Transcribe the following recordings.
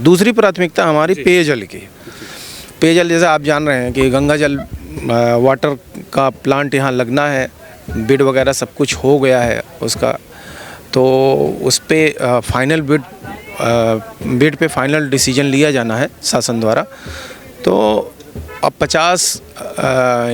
दूसरी प्राथमिकता हमारी पेयजल की। पेयजल जैसे आप जान रहे हैं कि गंगा जल वाटर का प्लांट यहाँ लगना है, बिड वगैरह सब कुछ हो गया है उसका, तो उस पे फाइनल बिड पे फाइनल डिसीजन लिया जाना है शासन द्वारा। तो अब 50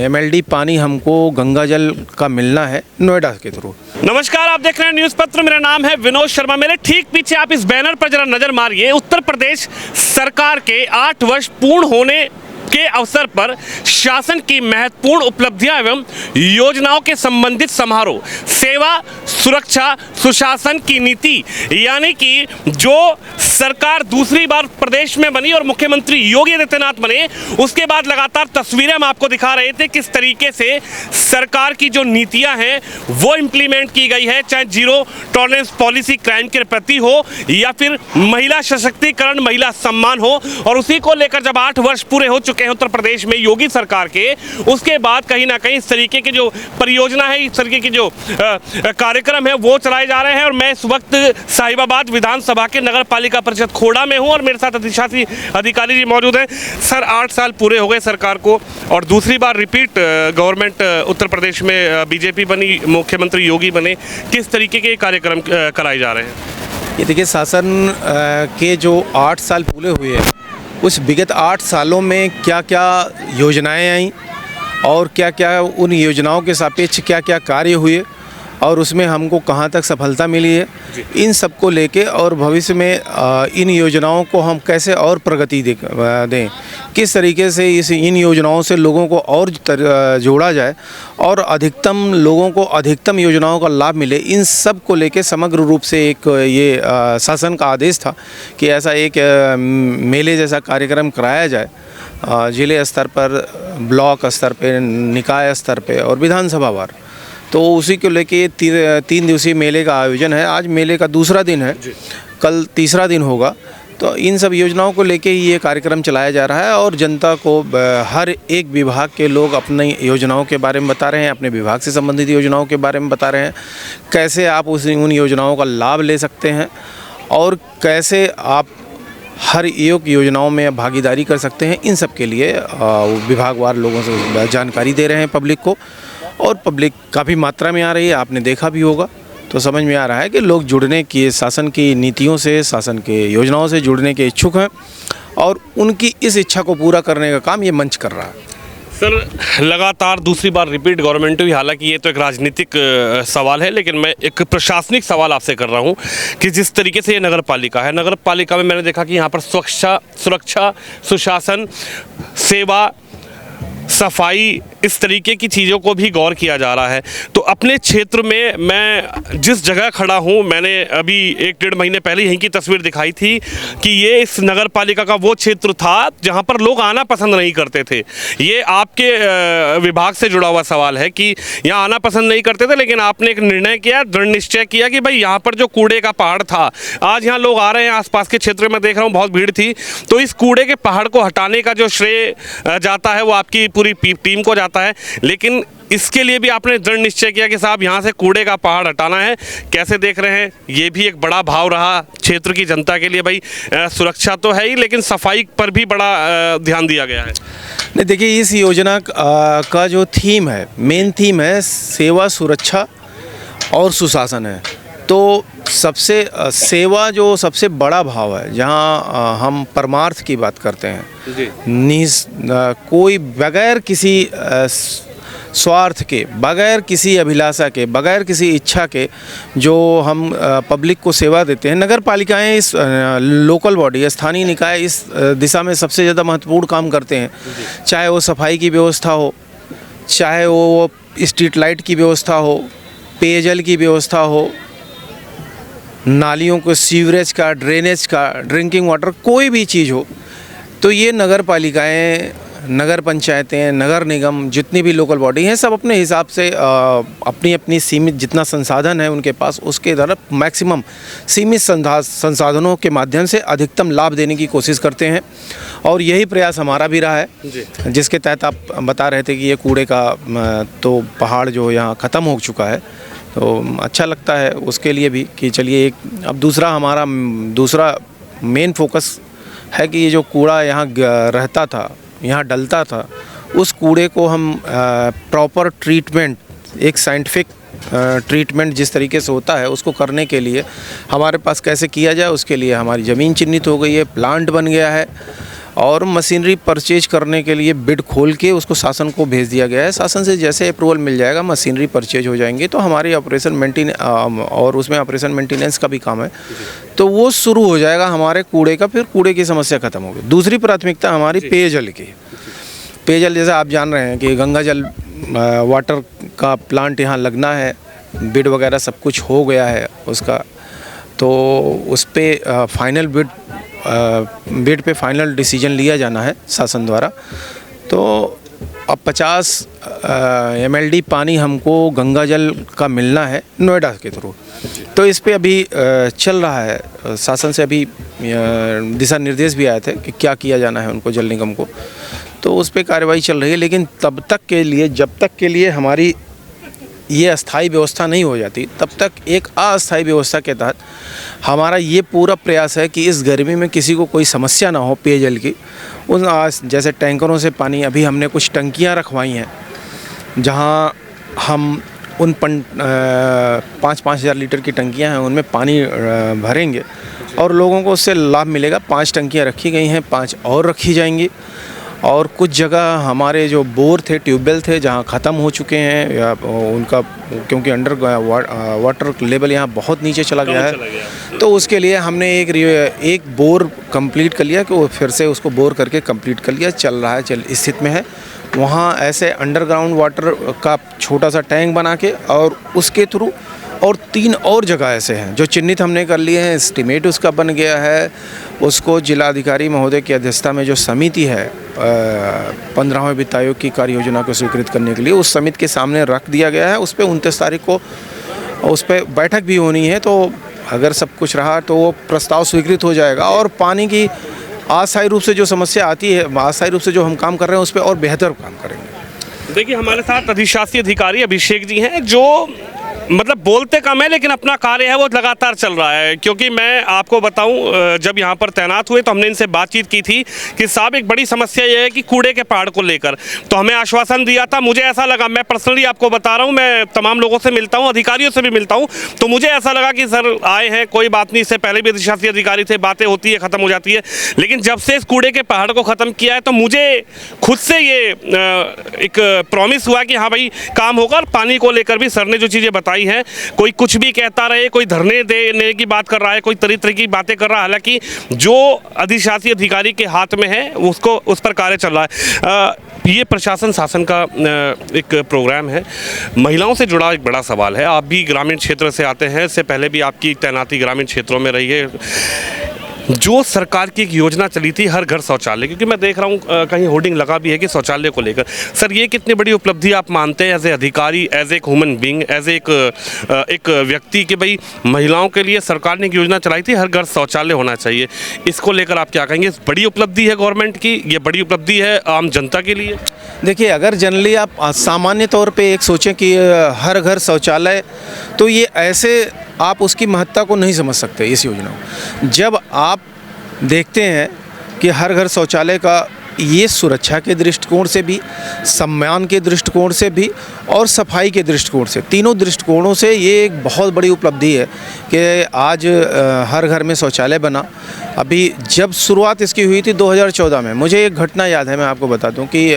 MLD पानी हमको गंगा जल का मिलना है नोएडा के थ्रू। नमस्कार, आप देख रहे हैं न्यूज़ पत्र। मेरा नाम है विनोद शर्मा। मेरे ठीक पीछे आप इस बैनर पर जरा नजर मारिए। उत्तर प्रदेश सरकार के 8 वर्ष पूर्ण होने के अवसर पर शासन की महत्वपूर्ण उपलब्धियां एवं योजनाओं के संबंधित समारोह, सेवा सुरक्षा सुशासन की नीति, यानी कि जो सरकार दूसरी बार प्रदेश में बनी और मुख्यमंत्री योगी आदित्यनाथ बने, उसके बाद लगातार तस्वीरें हम आपको दिखा रहे थे किस तरीके से सरकार की जो नीतियां हैं वो इम्प्लीमेंट की गई है, चाहे जीरो टॉलरेंस पॉलिसी क्राइम के प्रति हो या फिर महिला सशक्तिकरण, महिला सम्मान हो। और उसी को लेकर जब 8 वर्ष पूरे हो चुके हैं उत्तर प्रदेश में योगी सरकार के, उसके बाद कहीं ना कहीं इस तरीके की जो परियोजना है, इस तरीके की जो कार्यक्रम है वो चलाए जा रहे हैं। और मैं इस वक्त साहिबाबाद विधानसभा के नगर पालिका परिषद खोड़ा में हूं और मेरे साथ अधिशासी अधिकारी जी मौजूद हैं। सर, 8 साल पूरे हो गए सरकार को और दूसरी बार रिपीट गवर्नमेंट उत्तर प्रदेश में बीजेपी बनी, मुख्यमंत्री योगी बने, किस तरीके के कार्यक्रम कराए जा रहे हैं? ये देखिए, शासन के जो 8 साल पूरे हुए हैं, उस विगत 8 सालों में क्या क्या योजनाएं आई और क्या क्या उन योजनाओं के सापेक्ष क्या क्या कार्य हुए और उसमें हमको कहां तक सफलता मिली है, इन सब को लेके और भविष्य में इन योजनाओं को हम कैसे और प्रगति दें, किस तरीके से इन योजनाओं से लोगों को और जोड़ा जाए और अधिकतम लोगों को अधिकतम योजनाओं का लाभ मिले, इन सब को लेके समग्र रूप से एक ये शासन का आदेश था कि ऐसा एक मेले जैसा कार्यक्रम कराया जाए जिले स्तर पर, ब्लॉक स्तर पे, निकाय स्तर पे और विधानसभा वार। तो उसी को लेके 3 दिवसीय मेले का आयोजन है। आज मेले का दूसरा दिन है, कल तीसरा दिन होगा। तो इन सब योजनाओं को लेके ये कार्यक्रम चलाया जा रहा है और जनता को हर एक विभाग के लोग अपनी योजनाओं के बारे में बता रहे हैं, अपने विभाग से संबंधित योजनाओं के बारे में बता रहे हैं, कैसे आप उन योजनाओं का लाभ ले सकते हैं और कैसे आप हर एक योजनाओं में भागीदारी कर सकते हैं। इन सब के लिए विभागवार लोगों से जानकारी दे रहे हैं पब्लिक को और पब्लिक काफ़ी मात्रा में आ रही है। आपने देखा भी होगा, तो समझ में आ रहा है कि लोग जुड़ने की, शासन की नीतियों से, शासन के योजनाओं से जुड़ने के इच्छुक हैं और उनकी इस इच्छा को पूरा करने का काम ये मंच कर रहा है। सर, लगातार दूसरी बार रिपीट गवर्नमेंट हुई, हालांकि ये तो एक राजनीतिक सवाल है, लेकिन मैं एक प्रशासनिक सवाल आपसे कर रहा हूँ कि जिस तरीके से ये नगर पालिका है, नगर पालिका में मैंने देखा कि यहाँ पर सुरक्षा सुशासन, सेवा, सफाई, इस तरीके की चीज़ों को भी गौर किया जा रहा है। तो अपने क्षेत्र में मैं जिस जगह खड़ा हूँ, मैंने अभी 1-1.5 महीने पहले यहीं की तस्वीर दिखाई थी कि ये इस नगर पालिका का वो क्षेत्र था जहाँ पर लोग आना पसंद नहीं करते थे। ये आपके विभाग से जुड़ा हुआ सवाल है कि यहाँ आना पसंद नहीं करते थे, लेकिन आपने एक निर्णय किया, दृढ़ निश्चय किया कि भाई यहाँ पर जो कूड़े का पहाड़ था, आज यहाँ लोग आ रहे हैं, आसपास के क्षेत्र में देख रहा हूँ बहुत भीड़ थी, तो इस कूड़े के पहाड़ को हटाने का जो श्रेय जाता है वो आपकी पूरी टीम को जाता है। लेकिन इसके लिए भी आपने दृढ़ निश्चय किया कि साहब यहाँ से कूड़े का पहाड़ हटाना है। कैसे देख रहे हैं? ये भी एक बड़ा भाव रहा क्षेत्र की जनता के लिए। भाई सुरक्षा तो है ही, लेकिन सफाई पर भी बड़ा ध्यान दिया गया है। नहीं, देखिए, इस योजना का जो थीम है, मेन थीम है सेवा, सुरक्षा और सुशासन है। तो सबसे सेवा जो सबसे बड़ा भाव है, जहाँ हम परमार्थ की बात करते हैं, कोई बगैर किसी स्वार्थ के, बगैर किसी अभिलाषा के, बगैर किसी इच्छा के जो हम पब्लिक को सेवा देते हैं। नगर पालिकाएँ, इस लोकल बॉडी, स्थानीय निकाय इस दिशा में सबसे ज़्यादा महत्वपूर्ण काम करते हैं। चाहे वो सफाई की व्यवस्था हो, चाहे वो स्ट्रीट लाइट की व्यवस्था हो, पेयजल की व्यवस्था हो, नालियों को सीवरेज का, ड्रेनेज का, ड्रिंकिंग वाटर, कोई भी चीज़ हो, तो ये नगर पालिकाएँ, नगर पंचायतें, नगर निगम, जितनी भी लोकल बॉडी हैं, सब अपने हिसाब से अपनी अपनी सीमित जितना संसाधन है उनके पास, उसके द्वारा मैक्सिमम सीमित संसाधनों के माध्यम से अधिकतम लाभ देने की कोशिश करते हैं। और यही प्रयास हमारा भी रहा है, जिसके तहत आप बता रहे थे कि ये कूड़े का तो पहाड़ जो यहाँ ख़त्म हो चुका है, तो अच्छा लगता है उसके लिए भी कि चलिए एक अब दूसरा मेन फोकस है कि ये जो कूड़ा यहाँ रहता था, यहाँ डलता था, उस कूड़े को हम प्रॉपर ट्रीटमेंट, एक साइंटिफिक ट्रीटमेंट जिस तरीके से होता है उसको करने के लिए हमारे पास कैसे किया जाए, उसके लिए हमारी ज़मीन चिन्हित हो गई है, प्लांट बन गया है और मशीनरी परचेज करने के लिए बिड खोल के उसको शासन को भेज दिया गया है। शासन से जैसे अप्रूवल मिल जाएगा, मशीनरी परचेज हो जाएंगे तो हमारी ऑपरेशन और उसमें ऑपरेशन मेंटेनेंस का भी काम है, तो वो शुरू हो जाएगा हमारे कूड़े का, फिर कूड़े की समस्या ख़त्म होगी। दूसरी प्राथमिकता हमारी पेयजल की। पेयजल जैसे आप जान रहे हैं कि गंगा जल वाटर का प्लांट यहाँ लगना है, बिड वगैरह सब कुछ हो गया है उसका, तो उस पर फाइनल बिड पे फाइनल डिसीजन लिया जाना है शासन द्वारा। तो अब 50 MLD पानी हमको गंगा जल का मिलना है नोएडा के थ्रू, तो इस पे अभी चल रहा है। शासन से अभी दिशा निर्देश भी आए थे कि क्या किया जाना है उनको, जल निगम को, तो उस पे कार्रवाई चल रही है। लेकिन तब तक के लिए, जब तक के लिए हमारी ये अस्थाई व्यवस्था नहीं हो जाती, तब तक एक अस्थाई व्यवस्था के तहत हमारा ये पूरा प्रयास है कि इस गर्मी में किसी को कोई समस्या ना हो पेयजल की। उन जैसे टैंकरों से पानी, अभी हमने कुछ टंकियाँ रखवाई हैं जहाँ हम उन 5-5 हज़ार लीटर की टंकियाँ हैं, उनमें पानी भरेंगे और लोगों को उससे लाभ मिलेगा। 5 टंकियाँ रखी गई हैं, 5 और रखी जाएंगी। और कुछ जगह हमारे जो बोर थे, ट्यूबवेल थे, जहाँ ख़त्म हो चुके हैं या उनका, क्योंकि अंडर वाटर लेवल यहाँ बहुत नीचे चला गया है, तो उसके लिए हमने एक बोर कंप्लीट कर लिया, कि फिर से उसको बोर करके कंप्लीट कर लिया, चल रहा है, स्थिति में है। वहाँ ऐसे अंडरग्राउंड वाटर का छोटा सा टैंक बना के और उसके थ्रू, और 3 और जगह ऐसे हैं जो चिन्हित हमने कर लिए हैं, एस्टीमेट उसका बन गया है। उसको जिलाधिकारी महोदय की अध्यक्षता में जो समिति है 15वें वित्त आयोग की कार्य योजना को स्वीकृत करने के लिए, उस समिति के सामने रख दिया गया है। उस पर 29 तारीख को उस पर बैठक भी होनी है, तो अगर सब कुछ रहा तो वो प्रस्ताव स्वीकृत हो जाएगा और पानी की अस्थायी रूप से जो समस्या आती है, अस्थायी रूप से जो हम काम कर रहे हैं उस पर और बेहतर काम करेंगे। देखिए, हमारे साथ अधिशासी अधिकारी अभिषेक जी हैं, जो मतलब बोलते कम है लेकिन अपना कार्य है वो लगातार चल रहा है। क्योंकि मैं आपको बताऊं, जब यहाँ पर तैनात हुए तो हमने इनसे बातचीत की थी कि साहब एक बड़ी समस्या ये है कि कूड़े के पहाड़ को लेकर, तो हमें आश्वासन दिया था। मुझे ऐसा लगा, मैं पर्सनली आपको बता रहा हूँ, मैं तमाम लोगों से मिलता हूँ, अधिकारियों से भी मिलता हूँ, तो मुझे ऐसा लगा कि सर आए हैं, कोई बात नहीं, इससे पहले भी अधिशासी अधिकारी थे, बातें होती है, ख़त्म हो जाती है। लेकिन जब से इस कूड़े के पहाड़ को ख़त्म किया है तो मुझे खुद से ये एक प्रॉमिस हुआ कि हाँ भाई काम होगा। और पानी को लेकर भी सर ने जो चीज़ें बताई हैं, कोई कुछ भी कहता रहे, कोई धरने देने की बात कर रहा है, कोई तरह की बातें कर रहा है, हालांकि जो अधिशासी अधिकारी के हाथ में है उसको, उस पर कार्य चल रहा है। ये प्रशासन शासन का एक प्रोग्राम है। महिलाओं से जुड़ा एक बड़ा सवाल है। आप भी ग्रामीण क्षेत्र से आते हैं, इससे पहले भी आपकी तैनाती ग्रामीण क्षेत्रों में रही है। जो सरकार की एक योजना चली थी हर घर शौचालय, क्योंकि मैं देख रहा हूँ कहीं होर्डिंग लगा भी है कि शौचालय को लेकर, सर ये कितनी बड़ी उपलब्धि आप मानते हैं एज ए अधिकारी, as a human being, as एक व्यक्ति, कि भाई महिलाओं के लिए सरकार ने एक योजना चलाई थी हर घर शौचालय होना चाहिए, इसको लेकर आप क्या कहेंगे? बड़ी उपलब्धि है गवर्नमेंट की, ये बड़ी उपलब्धि है आम जनता के लिए? देखिए, अगर जनरली आप सामान्य तौर पे एक सोचें कि हर घर शौचालय, तो ये ऐसे आप उसकी महत्ता को नहीं समझ सकते इस योजना को। जब आप देखते हैं कि हर घर शौचालय का ये सुरक्षा के दृष्टिकोण से भी, सम्मान के दृष्टिकोण से भी और सफाई के दृष्टिकोण से, तीनों दृष्टिकोणों से ये एक बहुत बड़ी उपलब्धि है कि आज हर घर में शौचालय बना। अभी जब शुरुआत इसकी हुई थी 2014 में, मुझे एक घटना याद है, मैं आपको बता दूं कि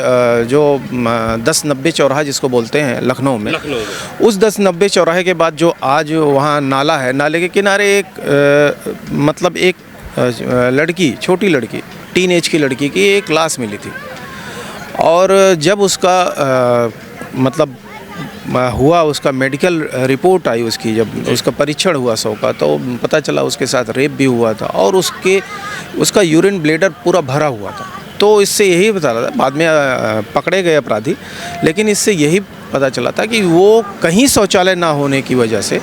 जो 10-90 चौराहा जिसको बोलते हैं लखनऊ में, उस 10-90 चौराहे के बाद जो आज वहाँ नाला है, नाले के किनारे एक मतलब एक लड़की, छोटी लड़की, टीन एज की लड़की की एक लाश मिली थी। और जब उसका मतलब हुआ, उसका मेडिकल रिपोर्ट आई उसकी, जब उसका परीक्षण हुआ 100 का, तो पता चला उसके साथ रेप भी हुआ था और उसका यूरिन ब्लैडर पूरा भरा हुआ था। तो इससे यही पता चला, बाद में पकड़े गए अपराधी, लेकिन इससे यही पता चला था कि वो कहीं शौचालय ना होने की वजह से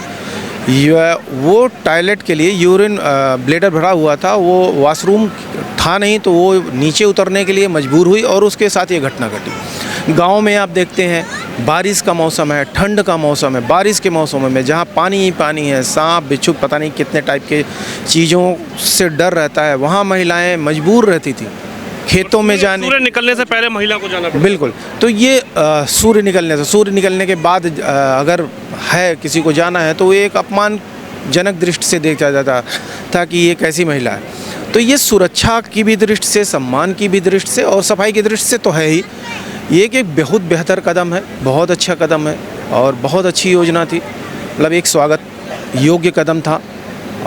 वो टॉयलेट के लिए यूरिन ब्लैडर भरा हुआ था, वो वॉशरूम था नहीं, तो वो नीचे उतरने के लिए मजबूर हुई और उसके साथ ये घटना घटी। गांव में आप देखते हैं बारिश का मौसम है, ठंड का मौसम है, बारिश के मौसम में जहाँ पानी ही पानी है, सांप बिच्छू पता नहीं कितने टाइप के चीज़ों से डर रहता है, वहाँ महिलाएं मजबूर रहती थी खेतों में जाने। सूर्य निकलने से पहले महिला को जाना पड़ता। बिल्कुल। तो ये सूर्य निकलने के बाद अगर है किसी को जाना है तो वो एक अपमानजनक दृष्टि से देखा जाता था कि ये कैसी महिला है। तो ये सुरक्षा की भी दृष्टि से, सम्मान की भी दृष्टि से और सफाई की दृष्टि से तो है ही। ये एक बहुत बेहतर कदम है, बहुत अच्छा कदम है और बहुत अच्छी योजना थी। मतलब एक स्वागत योग्य कदम था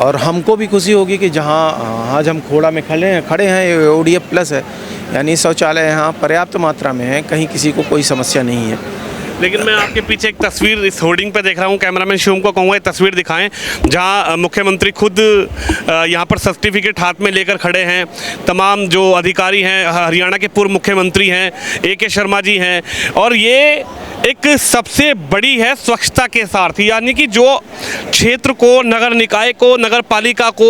और हमको भी खुशी होगी कि जहां आज हम खोड़ा में खड़े हैं ODF प्लस है, यानी शौचालय यहाँ पर्याप्त मात्रा में है, कहीं किसी को कोई समस्या नहीं है। लेकिन मैं आपके पीछे एक तस्वीर इस होर्डिंग पे देख रहा हूँ, कैमरामैन शिवम को कहूँगा ये तस्वीर दिखाएं, जहाँ मुख्यमंत्री खुद यहाँ पर सर्टिफिकेट हाथ में लेकर खड़े हैं। तमाम जो अधिकारी हैं, हरियाणा के पूर्व मुख्यमंत्री हैं, AK शर्मा जी हैं, और ये एक सबसे बड़ी है स्वच्छता के साथ, यानी कि जो क्षेत्र को, नगर निकाय को, नगर पालिका को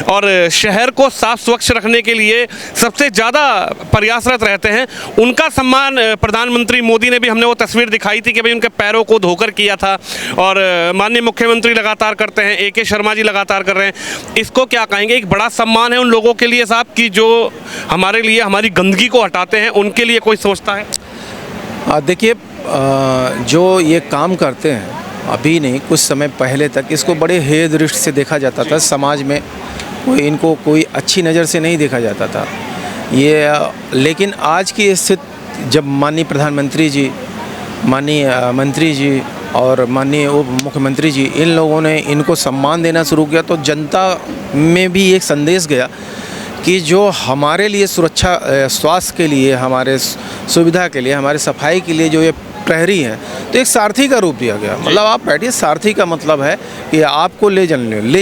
और शहर को साफ स्वच्छ रखने के लिए सबसे ज़्यादा प्रयासरत रहते हैं, उनका सम्मान प्रधानमंत्री मोदी ने भी, हमने वो तस्वीर दिखाई थी कि भाई उनके पैरों को धोकर किया था, और माननीय मुख्यमंत्री लगातार करते हैं, AK शर्मा जी लगातार कर रहे हैं। इसको क्या कहेंगे? एक बड़ा सम्मान है उन लोगों के लिए साहब कि जो हमारे लिए हमारी गंदगी को हटाते हैं, उनके लिए कोई सोचता है? देखिए, जो ये काम करते हैं, अभी नहीं कुछ समय पहले तक इसको बड़े हेय दृष्टि से देखा जाता था समाज में, इनको कोई अच्छी नज़र से नहीं देखा जाता था ये। लेकिन आज की स्थिति जब माननीय प्रधानमंत्री जी, माननीय मंत्री जी और माननीय उप मुख्यमंत्री जी, इन लोगों ने इनको सम्मान देना शुरू किया, तो जनता में भी एक संदेश गया कि जो हमारे लिए सुरक्षा, स्वास्थ्य के लिए, हमारे सुविधा के लिए, हमारे सफाई के लिए जो ये प्रहरी हैं, तो एक सारथी का रूप दिया गया। मतलब आप बैठिए, सारथी का मतलब है कि आपको ले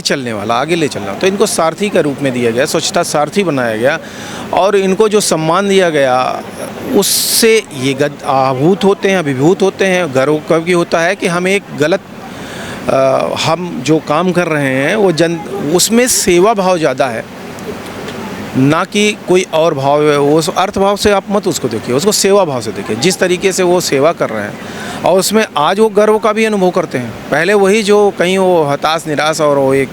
चलने वाला, आगे ले चलना, तो इनको सारथी का रूप में दिया गया, स्वच्छता सारथी बनाया गया। और इनको जो सम्मान दिया गया उससे ये अभिभूत होते हैं। गर्व कभी होता है कि हम एक गलत हम जो काम कर रहे हैं वो उसमें सेवा भाव ज़्यादा है, ना कि कोई और भाव है। वो अर्थ भाव से आप मत उसको देखिए, उसको सेवा भाव से देखिए। जिस तरीके से वो सेवा कर रहे हैं और उसमें आज वो गर्व का भी अनुभव करते हैं। पहले वही जो कहीं वो हताश, निराश और वो एक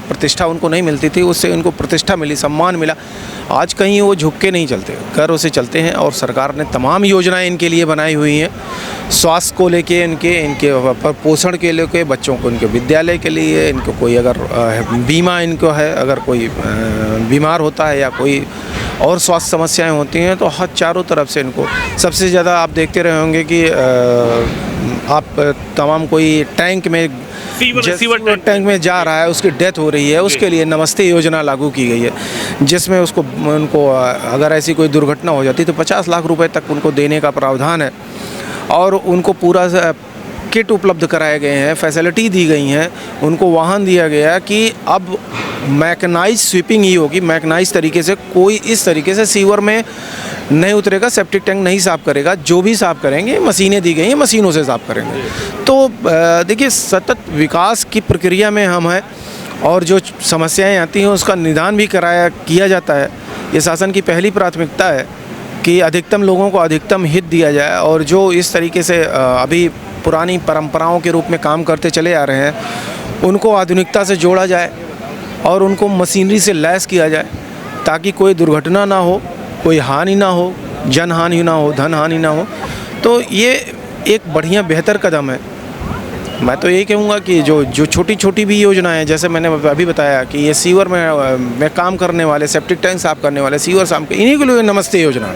प्रतिष्ठा उनको नहीं मिलती थी, उससे उनको प्रतिष्ठा मिली, सम्मान मिला। आज कहीं वो झुक के नहीं चलते, गर्व से चलते हैं। और सरकार ने तमाम योजनाएं इनके लिए बनाई हुई हैं, स्वास्थ्य को लेके, इनके पोषण के लेके, बच्चों को इनके विद्यालय के लिए, इनको कोई अगर बीमा इनको है, अगर कोई बीमार होता है या कोई और स्वास्थ्य समस्याएं होती हैं, तो हर चारों तरफ से इनको सबसे ज़्यादा आप देखते रहे होंगे कि आप तमाम कोई टैंक में सीवर टैंक में जा रहा है, उसकी डेथ हो रही है, उसके लिए नमस्ते योजना लागू की गई है, जिसमें उनको अगर ऐसी कोई दुर्घटना हो जाती तो 50 लाख रुपए तक उनको देने का प्रावधान है। और उनको पूरा किट उपलब्ध कराए गए हैं, फैसिलिटी दी गई हैं, उनको वाहन दिया गया कि अब मैकेनाइज स्वीपिंग ही होगी। मैकेनाइज तरीके से कोई इस तरीके से सीवर में नहीं उतरेगा, सेप्टिक टैंक नहीं साफ़ करेगा, जो भी साफ़ करेंगे मशीनें दी गई हैं, मशीनों से साफ़ करेंगे। तो देखिए, सतत विकास की प्रक्रिया में हम हैं और जो समस्याएं आती हैं उसका निदान भी किया जाता है। ये शासन की पहली प्राथमिकता है कि अधिकतम लोगों को अधिकतम हित दिया जाए, और जो इस तरीके से अभी पुरानी परंपराओं के रूप में काम करते चले आ रहे हैं उनको आधुनिकता से जोड़ा जाए और उनको मशीनरी से लैस किया जाए, ताकि कोई दुर्घटना ना हो, कोई हानि ना हो, जन हानि ना हो, धन हानि ना हो। तो ये एक बढ़िया बेहतर कदम है। मैं तो यही कहूँगा कि जो छोटी छोटी भी योजनाएं, जैसे मैंने अभी बताया कि ये सीवर में काम करने वाले, सेप्टिक टैंक साफ करने वाले, सीवर साफ, इन्हीं के लिए नमस्ते योजना।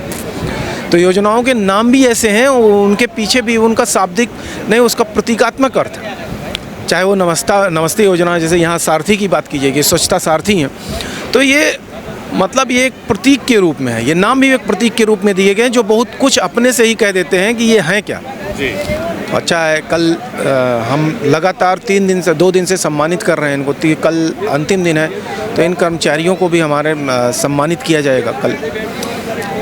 तो योजनाओं के नाम भी ऐसे हैं, उनके पीछे भी उनका शाब्दिक नहीं, उसका प्रतीकात्मक अर्थ है। चाहे वो नमस्ते योजना, जैसे यहाँ सारथी की बात कीजिए कि स्वच्छता सारथी हैं, तो ये मतलब ये एक प्रतीक के रूप में है। ये नाम भी एक प्रतीक के रूप में दिए गए, जो बहुत कुछ अपने से ही कह देते हैं कि ये हैं क्या जी। अच्छा है, कल हम लगातार 2 दिन से सम्मानित कर रहे हैं इनको। कल अंतिम दिन है, तो इन कर्मचारियों को भी हमारे सम्मानित किया जाएगा कल।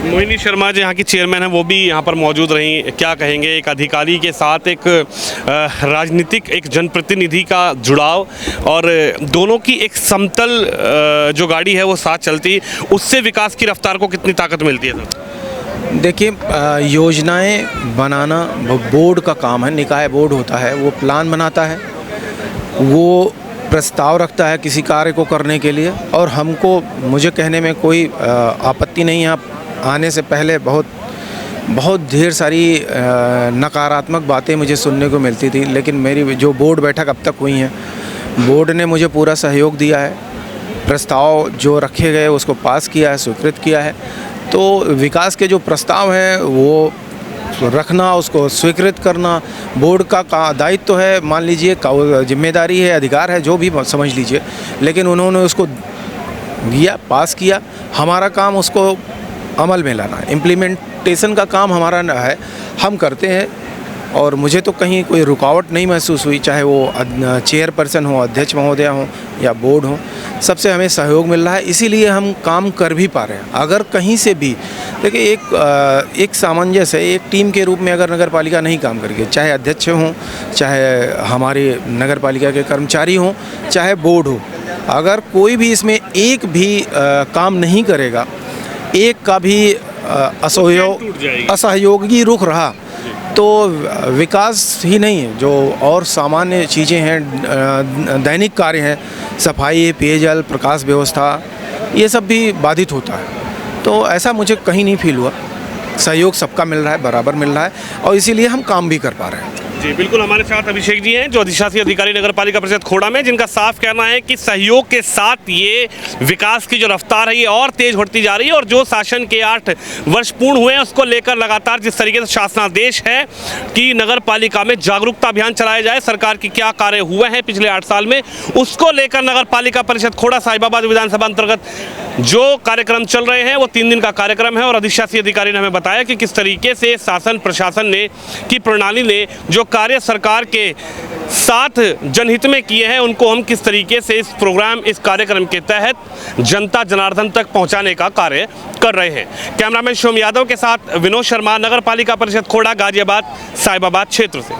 मोहिनी शर्मा जी यहाँ की चेयरमैन है, वो भी यहाँ पर मौजूद रही। क्या कहेंगे, एक अधिकारी के साथ एक राजनीतिक, एक जनप्रतिनिधि का जुड़ाव, और दोनों की एक समतल जो गाड़ी है वो साथ चलती, उससे विकास की रफ्तार को कितनी ताकत मिलती है सर? देखिए, योजनाएं बनाना वो बोर्ड का काम है। निकाय बोर्ड होता है, वो प्लान बनाता है, वो प्रस्ताव रखता है किसी कार्य को करने के लिए, और मुझे कहने में कोई आपत्ति नहीं है। आप आने से पहले बहुत ढेर सारी नकारात्मक बातें मुझे सुनने को मिलती थी, लेकिन मेरी जो बोर्ड बैठक अब तक हुई है, बोर्ड ने मुझे पूरा सहयोग दिया है। प्रस्ताव जो रखे गए उसको पास किया है, स्वीकृत किया है। तो विकास के जो प्रस्ताव हैं वो रखना, उसको स्वीकृत करना बोर्ड का दायित्व तो है, मान लीजिए, जिम्मेदारी है, अधिकार है, जो भी समझ लीजिए। लेकिन उन्होंने उसको दिया, पास किया। हमारा काम उसको अमल में लाना है, इम्प्लीमेंटेशन का काम हमारा है, हम करते हैं। और मुझे तो कहीं कोई रुकावट नहीं महसूस हुई, चाहे वो चेयरपर्सन हो, अध्यक्ष महोदया हो या बोर्ड हो, सबसे हमें सहयोग मिल रहा है, इसीलिए हम काम कर भी पा रहे हैं। अगर कहीं से भी देखिए, एक सामंजस्य है, एक टीम के रूप में अगर नगर पालिका नहीं काम करेगी, चाहे अध्यक्ष हों, चाहे हमारे नगर पालिका के कर्मचारी हों, चाहे बोर्ड हो, अगर कोई भी इसमें एक भी काम नहीं करेगा, एक का भी असहयोगी रुख रहा, तो विकास ही नहीं है, जो और सामान्य चीज़ें हैं, दैनिक कार्य हैं, सफाई, पेयजल, प्रकाश व्यवस्था, ये सब भी बाधित होता है। तो ऐसा मुझे कहीं नहीं फील हुआ। सहयोग सबका मिल रहा है, बराबर मिल रहा है, और इसीलिए हम काम भी कर पा रहे हैं। जी बिल्कुल, हमारे साथ अभिषेक जी हैं, जो अधिशासी अधिकारी नगर पालिका परिषद खोड़ा में, जिनका साफ कहना है कि सहयोग के साथ ये विकास की जो रफ्तार है ये और तेज होती जा रही है, और जो शासन के 8 वर्ष पूर्ण हुए हैं उसको लेकर लगातार जिस तरीके से शासनादेश है कि नगर पालिका में जागरूकता अभियान चलाया जाए, सरकार की क्या कार्य हुए हैं पिछले 8 साल में, उसको लेकर नगर पालिका परिषद खोड़ा साहिबाबाद विधानसभा अंतर्गत जो कार्यक्रम चल रहे हैं वो 3 दिन का कार्यक्रम है। और अधिशासी अधिकारी ने हमें बताया कि किस तरीके से शासन प्रशासन ने की प्रणाली ने जो कार्य सरकार के साथ जनहित में किए हैं, उनको हम किस तरीके से इस प्रोग्राम, इस कार्यक्रम के तहत जनता जनार्दन तक पहुंचाने का कार्य कर रहे हैं। कैमरामैन शिवम यादव के साथ विनोद शर्मा, नगर पालिका परिषद खोड़ा, गाजियाबाद साहिबाबाद क्षेत्र से।